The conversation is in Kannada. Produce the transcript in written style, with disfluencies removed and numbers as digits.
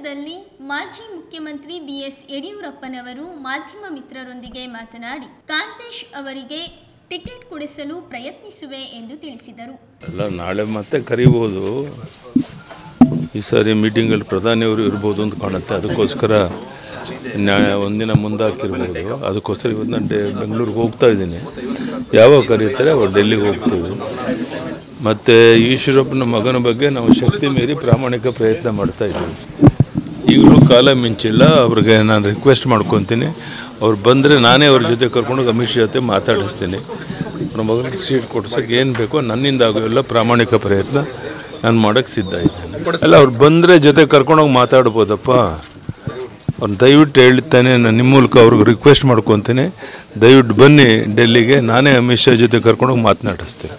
ಚಿತ್ರದುರ್ಗದಲ್ಲಿ ಮಾಜಿ ಮುಖ್ಯಮಂತ್ರಿ ಬಿಎಸ್ ಯಡಿಯೂರಪ್ಪನವರು ಮಾಧ್ಯಮ ಮಿತ್ರರೊಂದಿಗೆ ಮಾತನಾಡಿ ಕಾಂತೇಶ್ ಅವರಿಗೆ ಟಿಕೆಟ್ ಕೊಡಿಸಲು ಪ್ರಯತ್ನಿಸುವೆ ಎಂದು ತಿಳಿಸಿದರು. ಅಲ್ಲ, ನಾಳೆ ಮತ್ತೆ ಕರೀಬಹುದು. ಈ ಸಾರಿ ಮೀಟಿಂಗಲ್ಲಿ ಪ್ರಧಾನಿಯವರು ಇರ್ಬೋದು ಅಂತ ಕಾಣುತ್ತೆ. ಅದಕ್ಕೋಸ್ಕರ ಒಂದಿನ ಮುಂದಾಕಿರ್ಬೋದು. ಅದಕ್ಕೋಸ್ಕರ ಇವತ್ತು ನಾನು ಬೆಂಗಳೂರಿಗೆ ಹೋಗ್ತಾ ಇದ್ದೀನಿ. ಯಾವಾಗ ಕರೀತಾರೆ ಅವಾಗ ಡೆಲ್ಲಿಗೆ ಹೋಗ್ತೀವಿ. ಮತ್ತು ಈಶ್ವರಪ್ಪನ ಮಗನ ಬಗ್ಗೆ ನಾವು ಶಕ್ತಿ ಮೀರಿ ಪ್ರಾಮಾಣಿಕ ಪ್ರಯತ್ನ ಮಾಡ್ತಾ ಇದ್ದೀವಿ. ಈಗಲೂ ಕಾಲ ಮಿಂಚಿಲ್ಲ. ಅವ್ರಿಗೆ ನಾನು ರಿಕ್ವೆಸ್ಟ್ ಮಾಡ್ಕೊತೀನಿ. ಅವ್ರು ಬಂದರೆ ನಾನೇ ಅವ್ರ ಜೊತೆ ಕರ್ಕೊಂಡು ಅಮಿತ್ ಶಾ ಜೊತೆ ಮಾತಾಡಿಸ್ತೀನಿ. ಅವ್ರ ಮಗನಿಗೆ ಸೀಟ್ ಕೊಡ್ಸೋಕ್ಕೆ ಏನು ಬೇಕೋ ನನ್ನಿಂದ ಆಗೋಲ್ಲ ಪ್ರಾಮಾಣಿಕ ಪ್ರಯತ್ನ ನಾನು ಮಾಡೋಕ್ಕೆ ಸಿದ್ಧ ಇದ್ದೇನೆ. ಅಲ್ಲ, ಅವ್ರು ಬಂದರೆ ಜೊತೆ ಕರ್ಕೊಂಡೋಗಿ ಮಾತಾಡ್ಬೋದಪ್ಪ. ಅವ್ರು ದಯವಿಟ್ಟು ಹೇಳ್ತಾನೆ, ನಾನು ನಿಮ್ಮ ಮೂಲಕ ಅವ್ರಿಗೆ ರಿಕ್ವೆಸ್ಟ್ ಮಾಡ್ಕೊತೀನಿ. ದಯವಿಟ್ಟು ಬನ್ನಿ ಡೆಲ್ಲಿಗೆ, ನಾನೇ ಅಮಿತ್ ಶಾ ಜೊತೆ ಕರ್ಕೊಂಡೋಗಿ ಮಾತನಾಡಿಸ್ತೀನಿ.